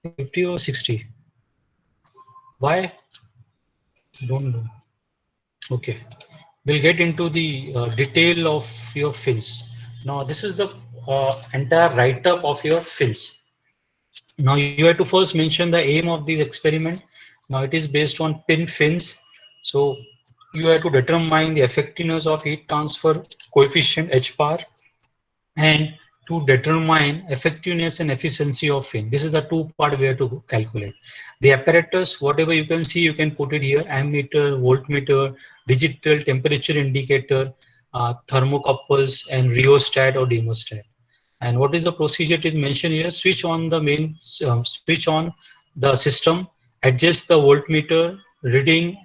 50 or 60. Why? Don't know. Okay. We'll get into the detail of your fins. Now, this is the entire write-up of your fins. Now, you have to first mention the aim of this experiment. Now, it is based on pin fins. So, you have to determine the effectiveness of heat transfer coefficient H bar and to determine effectiveness and efficiency of fin. This is the two part we have to calculate. The apparatus, whatever you can see, you can put it here: ammeter, voltmeter, digital temperature indicator, thermocouples, and rheostat or thermostat. And what is the procedure? It is mentioned here: switch on the main, switch on the system, adjust the voltmeter reading,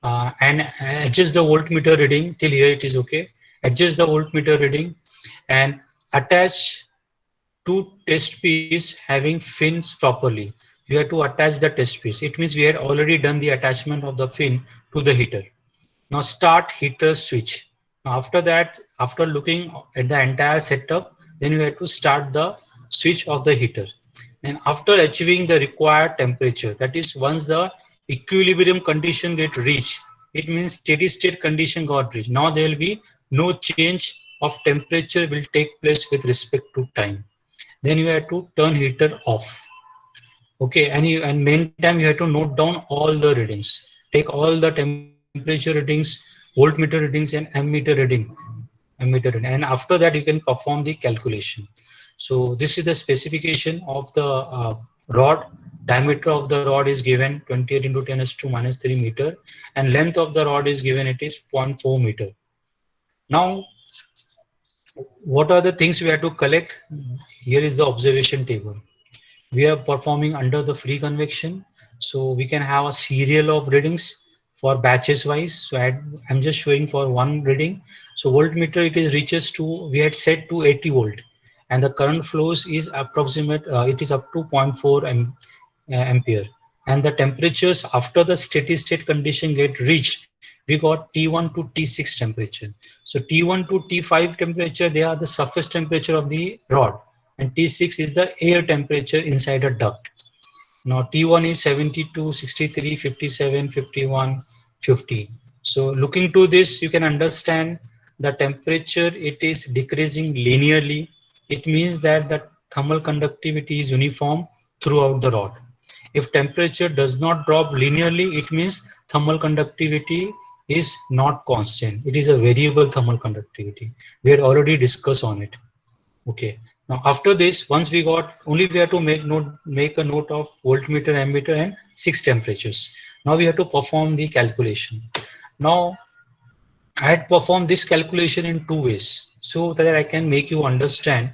and adjust the voltmeter reading. Till here it is okay. Adjust the voltmeter reading and attach two test piece having fins properly. You have to attach the test piece. It means we had already done the attachment of the fin to the heater. Now start heater switch. Now after that, after looking at the entire setup, then you have to start the switch of the heater. And after achieving the required temperature, that is once the equilibrium condition get reached, it means steady state condition got reached. Now there will be no change of temperature will take place with respect to time. Then you have to turn heater off. Okay, and meantime you have to note down all the readings. Take all the temperature readings, voltmeter readings, and ammeter reading, and after that you can perform the calculation. So this is the specification of the rod. Diameter of the rod is given 28 into 10 to minus 3 meter, and length of the rod is given, it is 0.4 meter. Now, what are the things we have to collect? Here is the observation table. We are performing under the free convection, so we can have a serial of readings for batches wise. So I'm just showing for one reading. So voltmeter, it is reaches to, we had set to 80 volt, and the current flows is approximate, it is up to 0.4 ampere. And the temperatures after the steady state condition get reached, we got T1 to T6 temperature. So T1 to T5 temperature, they are the surface temperature of the rod, and T6 is the air temperature inside a duct. Now T1 is 72, 63, 57, 51, 50. So looking to this, you can understand the temperature, it is decreasing linearly. It means that the thermal conductivity is uniform throughout the rod. If temperature does not drop linearly, it means thermal conductivity is not constant. It is a variable thermal conductivity. We had already discussed on it. Okay. Now after this, once we got, only we have to make a note of voltmeter, ammeter, and 6 temperatures. Now we have to perform the calculation. Now I had performed this calculation in two ways so that I can make you understand.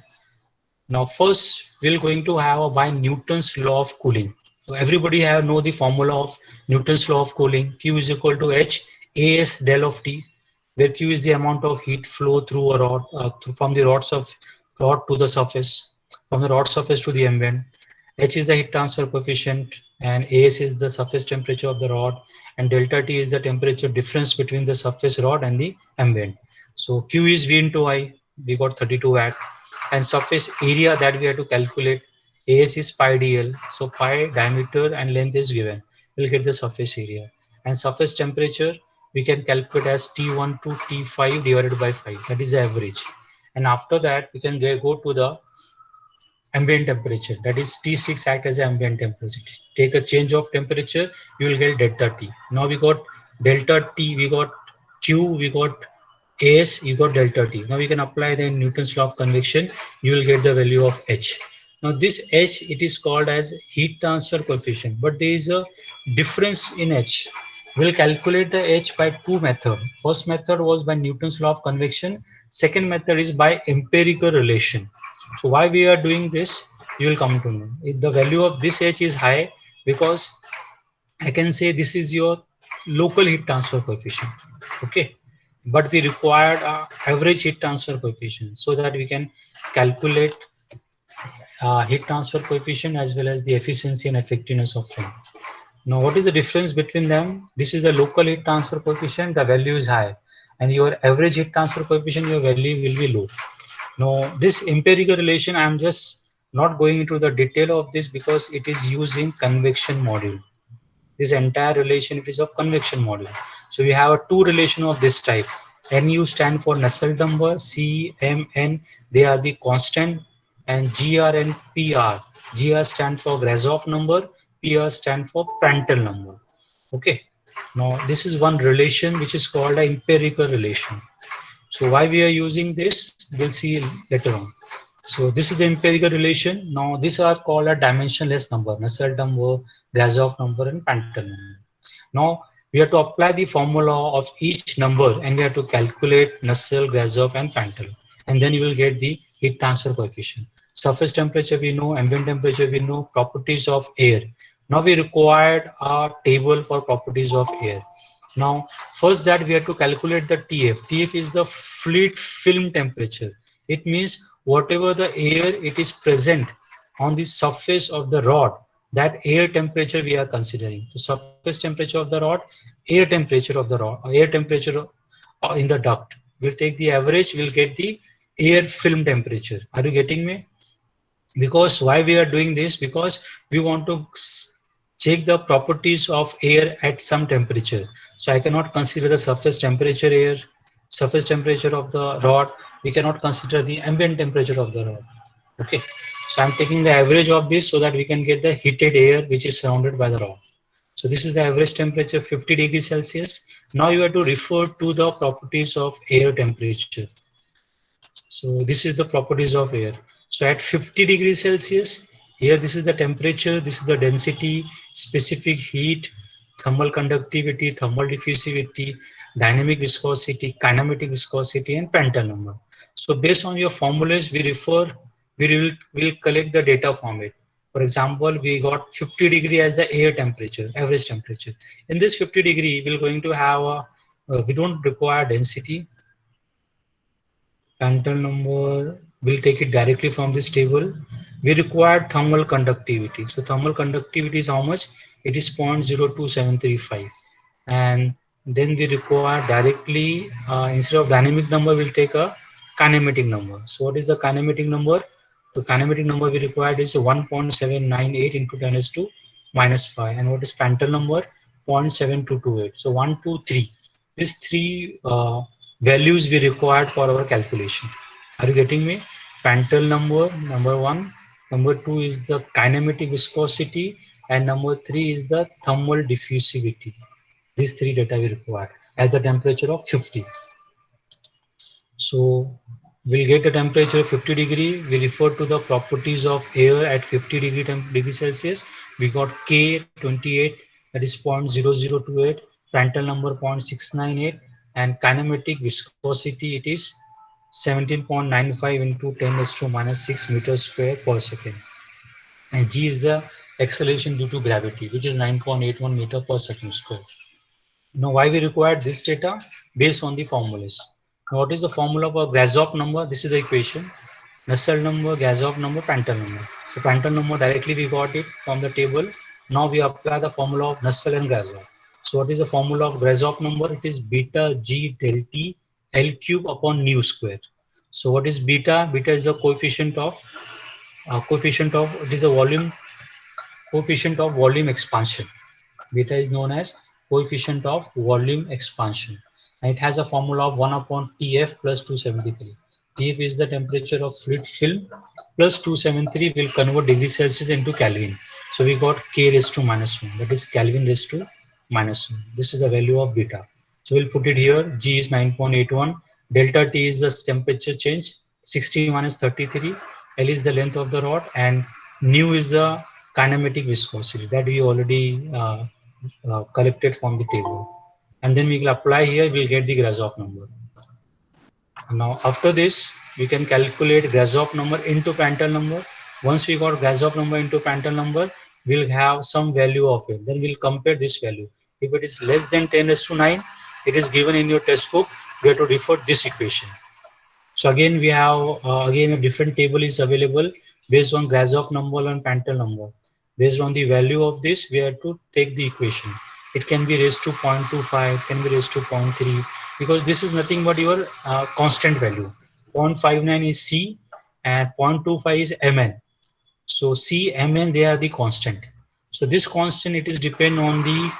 Now first we're going to have a by Newton's law of cooling. So everybody have know the formula of Newton's law of cooling. Q is equal to H As del of T, where Q is the amount of heat flow through a rod, from the rod to the surface, from the rod surface to the ambient. H is the heat transfer coefficient, and As is the surface temperature of the rod, and delta T is the temperature difference between the surface rod and the ambient. So Q is V into I. We got 32 watt, and surface area that we have to calculate. As is pi dl, so pi diameter and length is given. We'll get the surface area, and surface temperature we can calculate as T1 to T5 divided by 5. That is the average. And after that, we can go to the ambient temperature. That is T6 act as ambient temperature. Take a change of temperature, you will get delta T. Now we got delta T, we got Q, we got As, you got delta T. Now we can apply the Newton's law of convection. You will get the value of H. Now this H, it is called as heat transfer coefficient, but there is a difference in H. We'll calculate the H by two methods. First method was by Newton's law of convection. Second method is by empirical relation. So why we are doing this, you will come to know. If the value of this H is high, because I can say this is your local heat transfer coefficient. Okay, but we required average heat transfer coefficient so that we can calculate heat transfer coefficient as well as the efficiency and effectiveness of film. Now, what is the difference between them? This is the local heat transfer coefficient, the value is high, and your average heat transfer coefficient, your value will be low. Now, this empirical relation, I am just not going into the detail of this because it is used in convection module. This entire relation it is of convection module. So we have a two relation of this type. Nu stand for Nusselt number, C, M, N, they are the constant, and Gr and Pr. Gr stand for Grashof number, Pr stand for Prandtl number. Okay. Now this is one relation which is called an empirical relation. So why we are using this, we'll see later on. So this is the empirical relation. Now these are called a dimensionless number, Nusselt number, Grashof number, and Prandtl number. Now we have to apply the formula of each number and we have to calculate Nusselt, Grashof, and Prandtl. And then you will get the heat transfer coefficient. Surface temperature we know, ambient temperature we know, properties of air. Now we required a table for properties of air. Now, first that we have to calculate the TF. TF is the fluid film temperature. It means whatever the air it is present on the surface of the rod, that air temperature we are considering. The surface temperature of the rod, air temperature of the rod, air temperature in the duct. We'll take the average, we'll get the air film temperature. Are you getting me? Because why we are doing this, because we want to check the properties of air at some temperature. So I cannot consider the surface temperature air, surface temperature of the rod. We cannot consider the ambient temperature of the rod. Okay, so I'm taking the average of this so that we can get the heated air which is surrounded by the rod. So this is the average temperature 50 degrees Celsius. Now you have to refer to the properties of air temperature. So this is the properties of air. So at 50 degrees Celsius, here this is the temperature, this is the density, specific heat, thermal conductivity, thermal diffusivity, dynamic viscosity, kinematic viscosity, and Prandtl number. So based on your formulas, we will collect the data from it. For example, we got 50 degree as the air temperature, average temperature. In this 50 degree, we're going to have we don't require density, Prandtl number, we'll take it directly from this table. We require thermal conductivity. So thermal conductivity is how much? It is 0.02735. And then we require directly, instead of dynamic number, we'll take a kinematic number. So what is the kinematic number? The kinematic number we required is 1.798 into 10 raised to minus 5. And what is Prandtl number? 0.7228. So 1, 2, 3. These three values we required for our calculation. Are you getting me? Prandtl number, number 1. Number 2 is the kinematic viscosity. And number 3 is the thermal diffusivity. These three data we require at the temperature of 50. So we'll get the temperature 50 degree. We refer to the properties of air at 50 degree Celsius. We got K 28, that is 0.0028, Prandtl number 0.698, and kinematic viscosity it is 17.95 into 10 raised to minus 6 meters square per second. And G is the acceleration due to gravity, which is 9.81 meter per second square. Now, why we required this data? Based on the formulas. Now, what is the formula for Grashof number? This is the equation. Nusselt number, Grashof number, Prandtl number. So Prandtl number directly we got it from the table. Now we apply the formula of Nusselt and Grashof. So what is the formula of Grashof number? It is beta G del T L cube upon nu square. So what is beta? Beta is the coefficient of it is the coefficient of volume expansion. Beta is known as coefficient of volume expansion. And it has a formula of 1 upon Tf plus 273. Tf is the temperature of fluid film plus 273 will convert degree Celsius into Kelvin. So we got K raised to minus 1, that is Kelvin raised to minus 1. This is the value of beta. So we'll put it here. G is 9.81. Delta T is the temperature change, 60 minus 33. L is the length of the rod, and nu is the kinematic viscosity that we already collected from the table. And then we will apply here, we'll get the Grashof number. Now after this, we can calculate Grashof number into Prandtl number. Once we got Grashof number into Prandtl number, we'll have some value of it. Then we'll compare this value. If it is less than 10 raised to 9, it is given in your textbook. You have to refer this equation. So again, we have again a different table is available based on Grashof number and Prandtl number. Based on the value of this, we have to take the equation. It can be raised to 0.25, can be raised to 0.3, because this is nothing but your constant value. 0.59 is C and 0.25 is Mn. So C, M, N, they are the constant. So this constant, it is depend on the,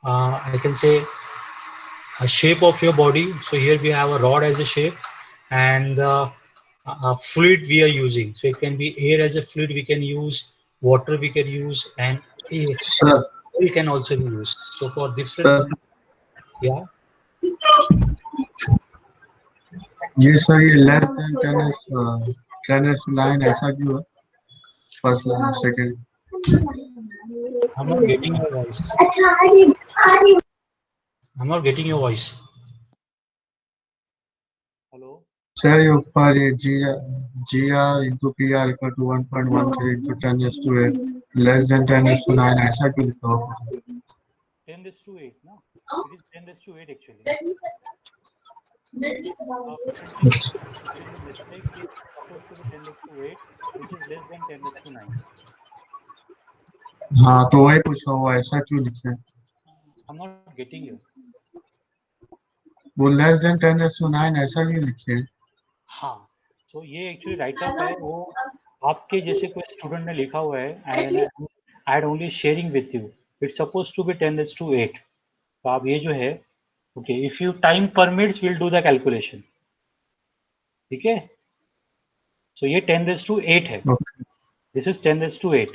I can say, a shape of your body. So here we have a rod as a shape, and the fluid we are using. So it can be air as a fluid we can use, water we can use, and Sir, oil can also be used. So for different, sir, yeah, ये sir ये less than 10 ऐसा क्यों है? First second I'm not getting your voice. I'm not getting your voice. Hello. Sir ये ऊपर ये g r into p r equal to 1.13 into 10⁸ less than 10⁹ ऐसा क्यों लिखा होगा? 10⁸ no? It is 10⁸ actually. Printing there is a mistake. It is supposed to be 10⁸, which is less than 10⁹. हाँ तो वही पूछा हुआ ऐसा क्यों लिखे? I'm not getting you. वो लेस देन 10⁹ ऐसा क्यों लिखे? हाँ, तो ये एक्चुअली राइटअप है, वो आपके जैसे कोई स्टूडेंट ने लिखा हुआ है, and I'd only sharing with you. It's suppose to be 10⁸. तो आप ये जो है, okay, if you time permits will do the calculation. ठीक है, सो ये 10⁸ है. This is 10⁸.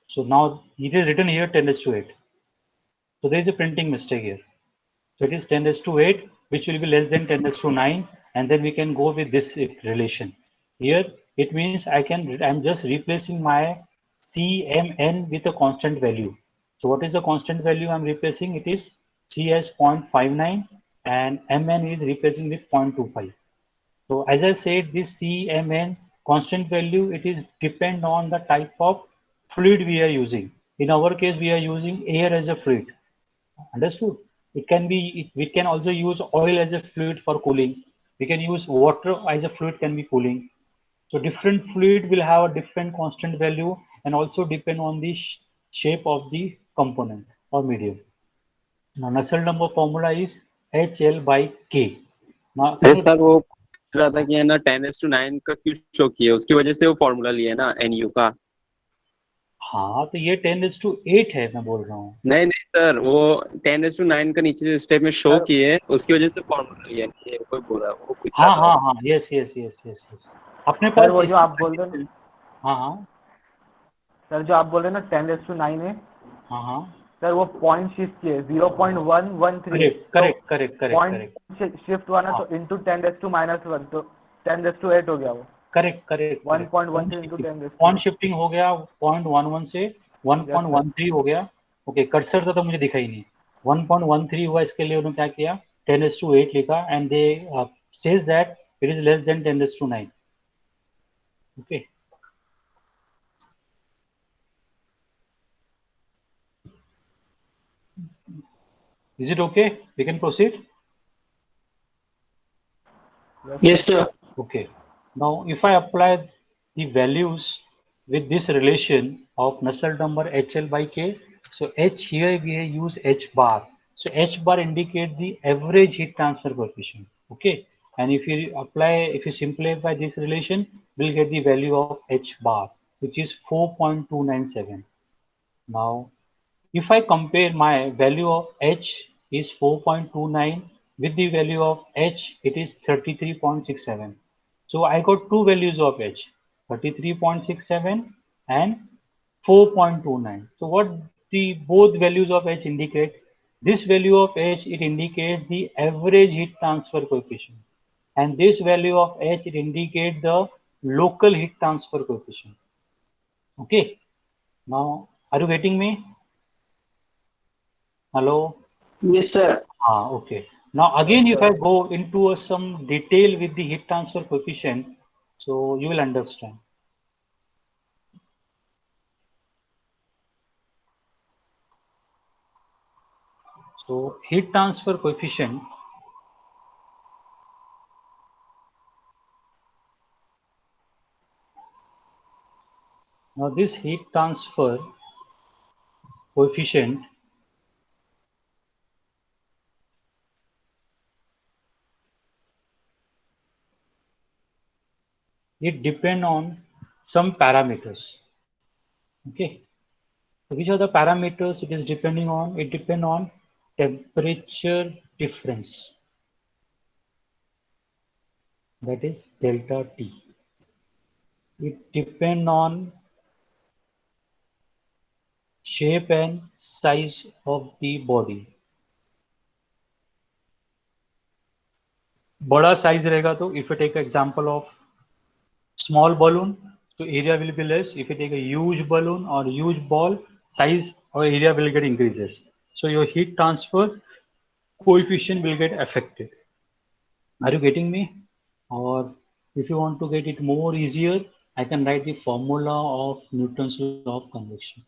So now it is written here 10⁸. So there is a printing mistake here. So it is 10⁸, which will be less than 10⁹, and then we can go with this relation. Here it means I'm just replacing my CMN with a constant value. So what is the constant value I'm replacing? It is C as 0.59 and MN is replacing with 0.25. So as I said, this CMN constant value, it is depend on the type of fluid we are using. In our case, we are using air as a fluid. Understood? It can be, we can also use oil as a fluid for cooling. We can use water as a fluid can be cooling. So different fluid will have a different constant value and also depend on the shape of the component or medium. Now, Nusselt number formula is HL by K. Now, अरे sir वो पूछ रहा था कि है ना 10⁹ का क्यों शो किया, उसकी वजह से वो फॉर्मूला लिया ना NU का. हाँ, तो ये 10:8 है, मैं बोल रहा हूँ. नहीं नहीं सर, वो 10⁹ का नीचे स्टेप में शो किए, उसकी वजह से फॉर्मूला लिया. ये कोई बोला, वो पूछ रहा हाँ था. हाँ हाँ, yes yes yes yes yes. अपने सर पास वो जो आप बोल रहे हैं, हाँ हाँ सर जो आप बोल रहे हैं ना 10⁹ है, हाँ हाँ, सर वो पॉइंट शिफ्ट किए 0.113. Correct correct correct point shift हुआ ना, तो इंटू 10⁻⁻1, तो 10⁸ हो गया वो. Correct correct 1.13 into 10⁻. Point shifting हो गया 0.11 से 1.13 हो गया. ओके, कर्सर तो मुझे दिखा ही नहीं. 1.13 हुआ, इसके लिए उन्होंने क्या किया, 10:8 लिखा, and they says that it is less than 10:9. Okay, is it okay? We can proceed. Yes sir. Okay, now if I apply the values with this relation of Nusselt number HL by K, so H here we use H bar. So H bar indicate the average heat transfer coefficient. Okay, and if you simplify this relation, we'll get the value of H bar, which is 4.297. Now if I compare my value of H is 4.29 with the value of H, it is 33.67. So I got two values of H, 33.67 and 4.29. So what the both values of H indicate? This value of H, it indicates the average heat transfer coefficient. And this value of H, it indicates the local heat transfer coefficient. Okay. Now, are you getting me? Hello? Yes sir. Okay. Now again, if I go into some detail with the heat transfer coefficient, so you will understand. So heat transfer coefficient, now this heat transfer coefficient, it depend on some parameters. Okay. So which are the parameters it is depending on? It depends on temperature difference. That is delta T. It depends on shape and size of the body. बड़ा size रहेगा तो if you take an example of small balloon, so area will be less. If you take a huge balloon or huge ball, size or area will get increases. So your heat transfer coefficient will get affected. Are you getting me? Or if you want to get it more easier, I can write the formula of Newton's law of convection.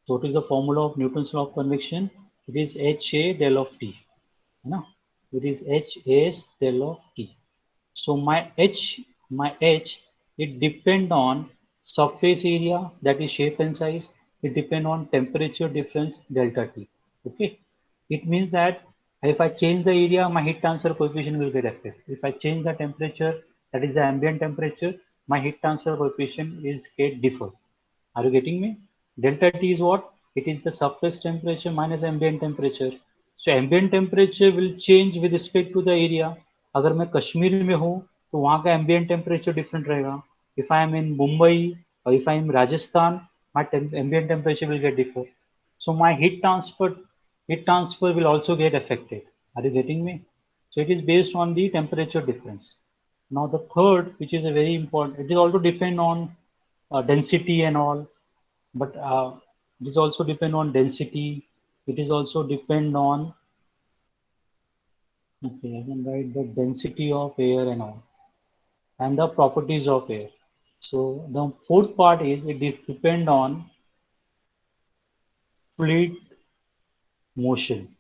So what is the formula of Newton's law of convection? It is HA del of T. No, it is HA del of T. So my H, it depend on surface area, that is shape and size. It depend on temperature difference delta T. Okay, it means that if I change the area, my heat transfer coefficient will get affected. If I change the temperature, that is the ambient temperature, my heat transfer coefficient is get differ. Are you getting me? Delta T is what? It is the surface temperature minus ambient temperature. So ambient temperature will change with respect to the area. अगर मैं कश्मीर में हूँ तो वहाँ का ambient temperature different रहेगा. If I am in Mumbai or if I am in Rajasthan, my ambient temperature will get different. So my heat transfer will also get affected. Are you getting me? So it is based on the temperature difference. Now the third, which is a very important, it is also depend on density and all, but it is also depend on density. It is also depend on, okay, I can write the density of air and all, and the properties of air. So the fourth part is it depend on fluid motion.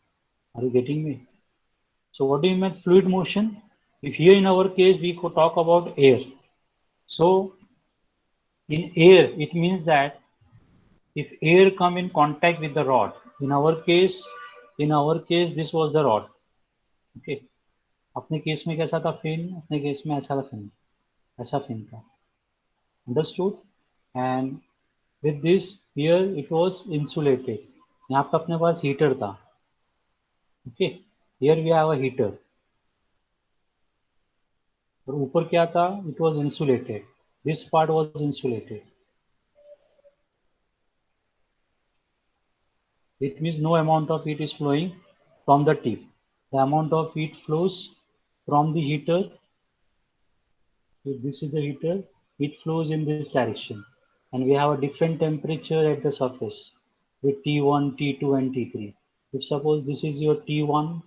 Are you getting me? So what do you mean fluid motion? If here in our case we could talk about air. So in air, it means that if air come in contact with the rod, in our case, this was the rod. Okay. अपने case में कैसा था fin, अपने case में ऐसा था fin, ऐसा fin था. Understood. And with this here it was insulated. यहाँ पे अपने पास हीटर था. Okay, here we have a heater. और ऊपर क्या था? It was insulated. This part was insulated. It means no amount of heat is flowing from the tip. The amount of heat flows from the heater. If this is the heater, it flows in this direction. And we have a different temperature at the surface with T1, T2 and T3. If suppose this is your T1,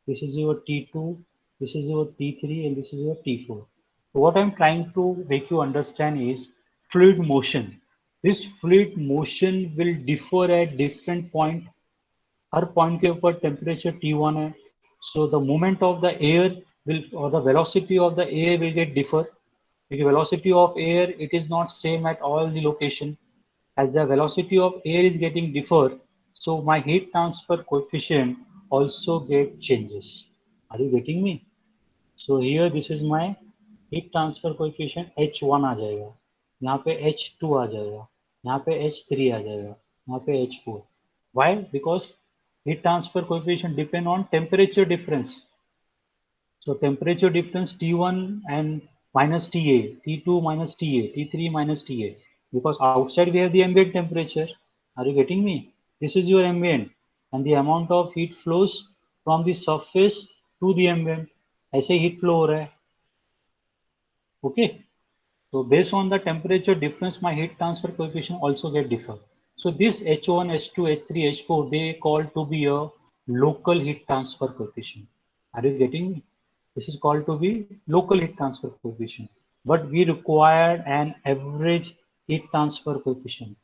this is your T2, this is your T3 and this is your T4. So what I'm trying to make you understand is fluid motion. This fluid motion will differ at different point. Her point के ऊपर temperature T1 है. So the movement of the air will, or the velocity of the air will get differ. The velocity of air, it is not same at all the location. As the velocity of air is getting differ, so my heat transfer coefficient also get changes. Are you getting me? So here this is my heat transfer coefficient H1 आ जाएगा, यहाँ पे H2 आ जाएगा, यहाँ पे H3 आ जाएगा, यहाँ पे H4. Why? Because heat transfer coefficient depend on temperature difference. So temperature difference T1 and minus TA, T2 minus TA, T3 minus TA. Because outside we have the ambient temperature. Are you getting me? This is your ambient, and the amount of heat flows from the surface to the ambient. ऐसे heat flow हो रहा है. Okay. So based on the temperature difference, my heat transfer coefficient also get differ. So this H1, H2, H3, H4, they call to be a local heat transfer coefficient. Are you getting me? This is called to be local heat transfer coefficient. But we require an average heat transfer coefficient.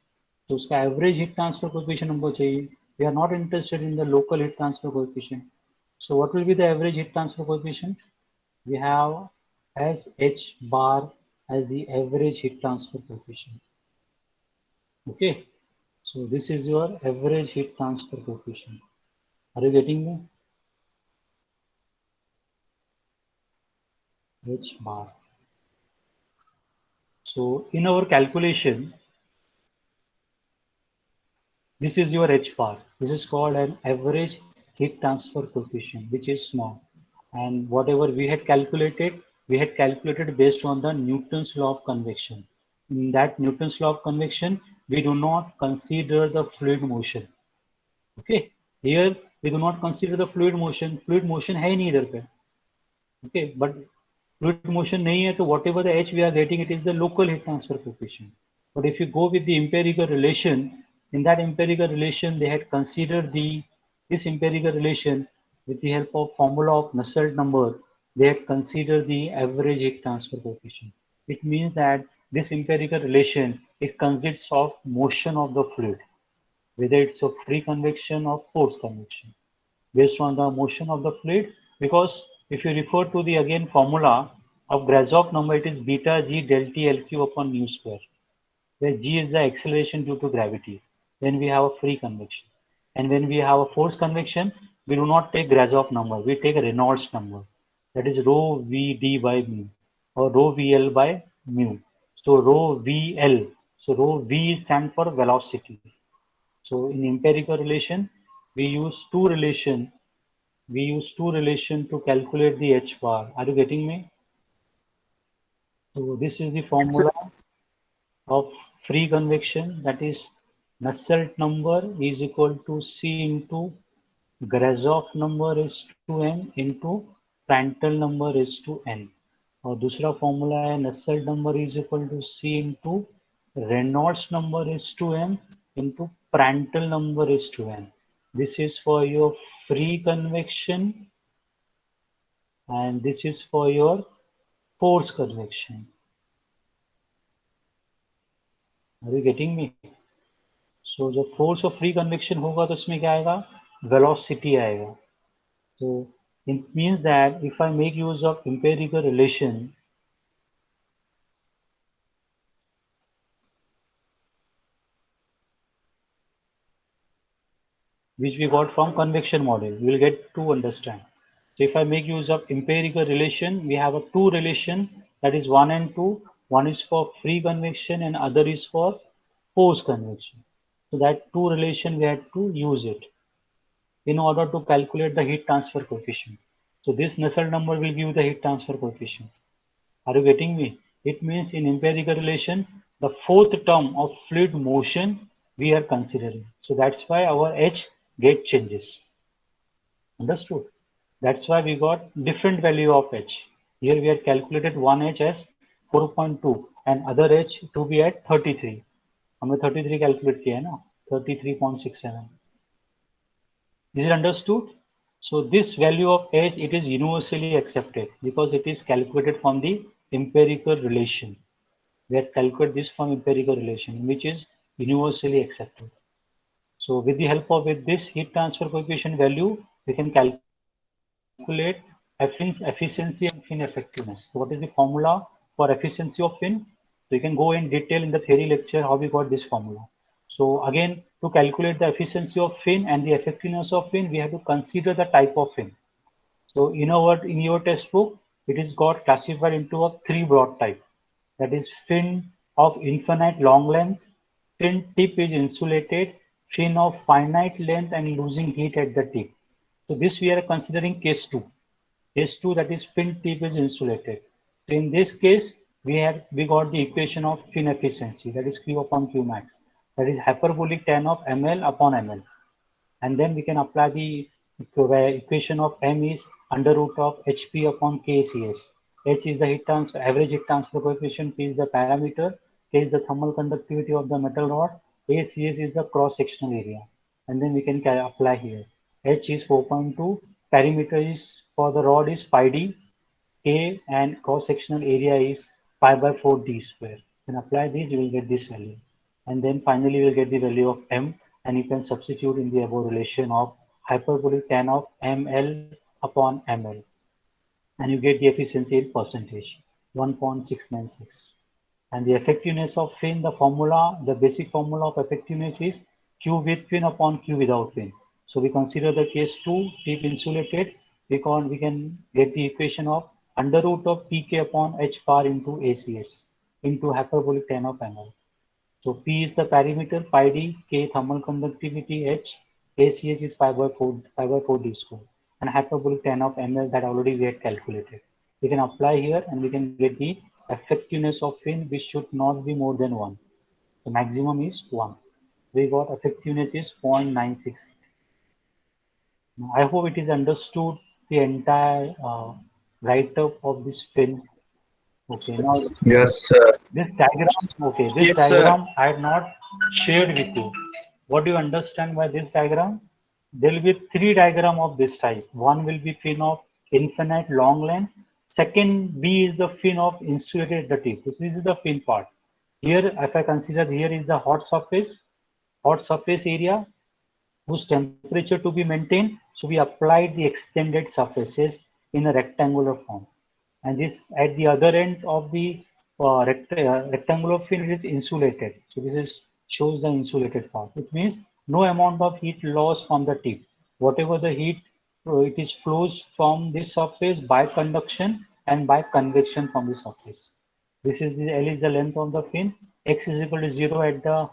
So उसका average heat transfer coefficient हमको चाहिए. We are not interested in the local heat transfer coefficient. So what will be the average heat transfer coefficient? We have as H bar as the average heat transfer coefficient. Okay, so this is your average heat transfer coefficient. Are you getting me? H bar. So in our calculation, This is your H bar. This is called an average heat transfer coefficient, which is small. And whatever we had calculated based on the Newton's law of convection. In that Newton's law of convection, we do not consider the fluid motion. Okay, here we do not consider the fluid motion. Fluid motion है नहीं इधर पे. Okay, but fluid motion नहीं है, तो whatever the H we are getting, it is the local heat transfer coefficient. But if you go with the empirical relation, in that empirical relation, they had considered this empirical relation with the help of formula of Nusselt number. They had considered the average heat transfer coefficient. It means that this empirical relation, it consists of motion of the fluid, whether it's a free convection or forced convection, based on the motion of the fluid. Because if you refer to the again formula of Grashof number, it is beta g del T Lq upon mu square, where g is the acceleration due to gravity. Then we have a free convection. And when we have a forced convection, we do not take Grashof number, we take a Reynolds number. That is rho Vd by mu or rho Vl by mu. So rho Vl, so rho V stands for velocity. So in empirical relation, we use two relation to calculate the H bar. Are you getting me? So this is the formula of free convection, that is Nusselt number is equal to C into Grashof number is to n into Prandtl number is to n. और दूसरा formula है Nusselt number is equal to C into Reynolds number is to n into Prandtl number is to n. This is for your free convection and this is for your forced convection. Are you getting me? So जब force of free convection होगा तो इसमें क्या आएगा? Velocity आएगा. So it means that if I make use of empirical relation, which we got from convection model, we will get to understand. So if I make use of empirical relation, we have a two relation, that is 1 and 2. One is for free convection and other is for forced convection. So that two relation we had to use it in order to calculate the heat transfer coefficient. So this Nusselt number will give the heat transfer coefficient. Are you getting me? It means in empirical relation, the fourth term of fluid motion we are considering. So that's why our H get changes. Understood? That's why we got different value of H. Here we have calculated one H as 4.2 and other H to be at 33. हमने 33 calculate किया है ना, 33.67. Is it understood? So this value of H, it is universally accepted because it is calculated from the empirical relation. We have calculated this from empirical relation, which is universally accepted. So with the help of this heat transfer coefficient value, we can calculate Fin's efficiency and Fin effectiveness. So what is the formula for efficiency of Fin? So you can go in detail in the theory lecture how we got this formula. So again, to calculate the efficiency of Fin and the effectiveness of Fin, we have to consider the type of Fin. So in your textbook, it is got classified into a three broad type. That is fin of infinite long length, fin tip is insulated, fin of finite length and losing heat at the tip. So this we are considering case 2. Case 2, that is fin tip is insulated. So in this case, we got the equation of fin efficiency, that is Q upon Q max. That is hyperbolic tan of ml upon ml. And then we can apply the equation of m is under root of hp upon kcs. H is the heat transfer, average heat transfer coefficient, P is the parameter, K is the thermal conductivity of the metal rod, ACS is the cross-sectional area. And then we can apply here. H is 4.2, perimeter is for the rod is pi d, K and cross-sectional area is pi by 4 d square. Then apply this, you will get this value. And then finally you will get the value of m, and you can substitute in the above relation of hyperbolic tan of ml upon ml. And you get the efficiency in percentage, 1.696. And the effectiveness of fin, the formula, the basic formula of effectiveness is Q with fin upon Q without fin. So we consider the case 2, tip insulated, we can get the equation of under root of pk upon h bar into ACS into hyperbolic tan of ml. So P is the perimeter, pi d, K thermal conductivity, H, ACH is pi by 4 d square, and hyperbolic tan of ml that already we had calculated. We can apply here and we can get the effectiveness of fin, which should not be more than 1. The maximum is 1. We got effectiveness is 0.96. I hope it is understood the entire write-up of this fin. Okay, now Yes, sir. this diagram, okay, this Yes, sir. diagram I had not shared with you. What do you understand by this diagram? There will be 3 diagram of this type. One will be fin of infinite long length. Second B is the fin of insulated the tip. This is the fin part. Here, if I consider here is the hot surface area whose temperature to be maintained. So we applied the extended surfaces in a rectangular form. And this at the other end of the rectangular fin is insulated. So this is shows the insulated part. It means no amount of heat loss from the tip. Whatever the heat it is flows from this surface by conduction and by convection from the surface. This is the L is the length of the fin. X is equal to 0 at the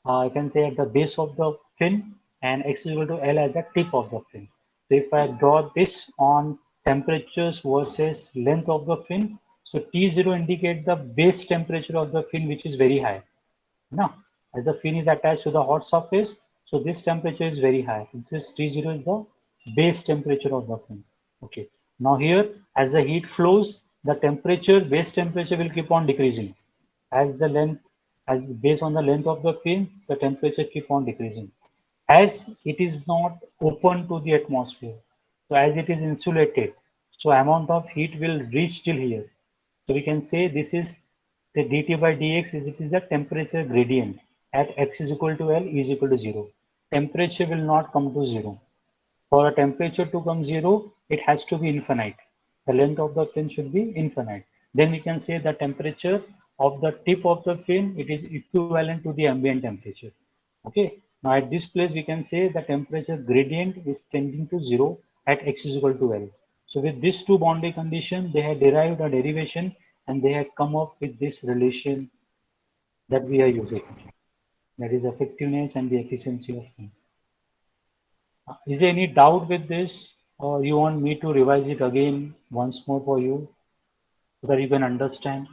I can say at the base of the fin, and X is equal to L at the tip of the fin. So if I draw this on temperatures versus length of the fin, so T0 indicate the base temperature of the fin, which is very high. Now, as the fin is attached to the hot surface, so this temperature is very high. This T0 is the base temperature of the fin. Okay. Now here, as the heat flows, the temperature, base temperature will keep on decreasing. As the length, as based on the length of the fin, the temperature keep on decreasing. As it is not open to the atmosphere, so as it is insulated, so amount of heat will reach till here. So we can say this is the dt by dx is it is the temperature gradient at x is equal to L is equal to 0. Temperature will not come to 0. For a temperature to come 0, it has to be infinite. The length of the fin should be infinite. Then we can say the temperature of the tip of the fin, it is equivalent to the ambient temperature. Okay. Now at this place, we can say the temperature gradient is tending to 0 at x is equal to L. So with these two boundary conditions, they had derived a derivation and they had come up with this relation that we are using. That is effectiveness and the efficiency of fin. Is there any doubt with this, or you want me to revise it again once more for you so that you can understand?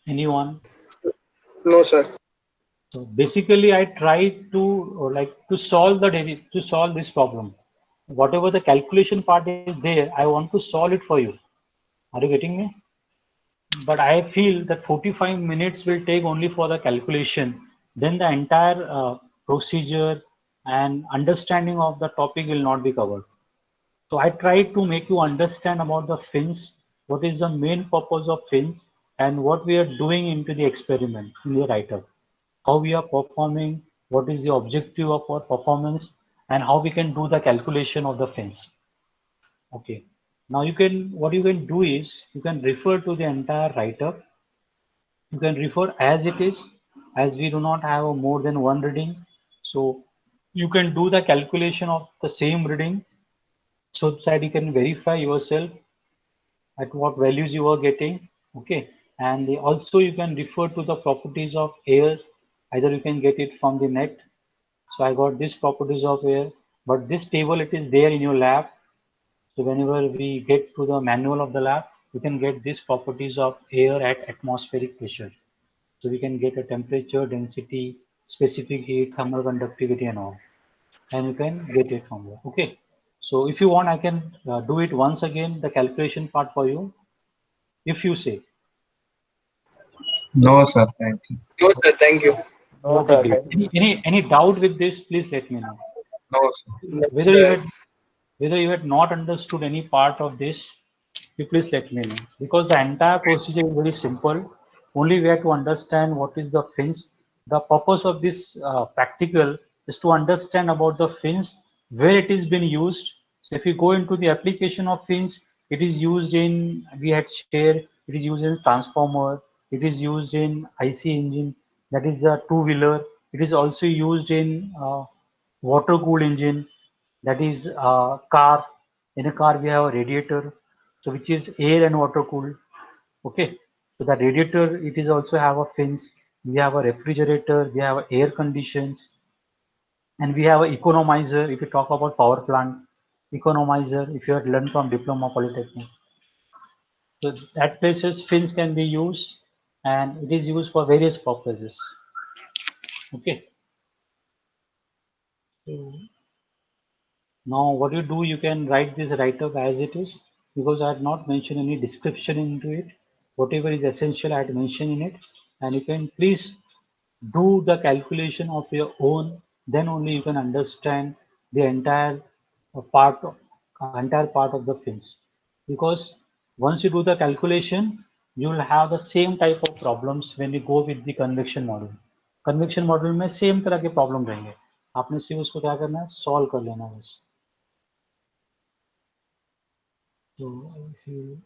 Anyone? No, sir. So basically, I tried to solve to solve this problem. Whatever the calculation part is there, I want to solve it for you. Are you getting me? But I feel that 45 minutes will take only for the calculation. Then the entire procedure and understanding of the topic will not be covered. So I tried to make you understand about the fins, what is the main purpose of fins, and what we are doing into the experiment in the write-up, how we are performing, what is the objective of our performance, and how we can do the calculation of the fins. Okay. Now what you can do is you can refer to the entire write-up. You can refer as it is, as we do not have a more than one reading. So you can do the calculation of the same reading so that you can verify yourself at what values you are getting. Okay. And also you can refer to the properties of air. Either you can get it from the net. So I got these properties of air, but this table, it is there in your lab. So whenever we get to the manual of the lab, you can get these properties of air at atmospheric pressure. So we can get a temperature, density, specific heat, thermal conductivity and all. And you can get it from there. Okay. So if you want, I can do it once again, the calculation part for you, if you say. No, sir. Thank you. No, sir. Thank you. No, Okay, sir. great. Any doubt with this, please let me know. No, sir. No, Whether you sir. had whether you had not understood any part of this, you please let me know. Because the entire procedure is very simple. Only we have to understand what is the fins. The purpose of this practical is to understand about the fins, where it is been used. So if you go into the application of fins, it is used in, we had shared, it is used in transformer, it is used in IC engine, that is a two-wheeler. It is also used in water-cooled engine, that is a car. In a car we have a radiator, so which is air and water cooled. Okay, so the radiator, it is also have a fins. we have a refrigerator, we have air conditions, and we have an economizer. If you talk about power plant, economizer, if you had learned from Diploma Polytechnic. So at places fins can be used, and it is used for various purposes. Okay. So now what you do, you can write this write up as it is, because I had not mentioned any description into it. Whatever is essential I had mentioned in it, and you can please do the calculation of your own, then only you can understand the entire part of the fins. Because once you do the calculation, you will have the same type of problems when you go with the convection model. Convection model में same तरह के problem रहेंगे, आपने सिर्फ उसको क्या करना है, सॉल्व कर लेना बस. So if you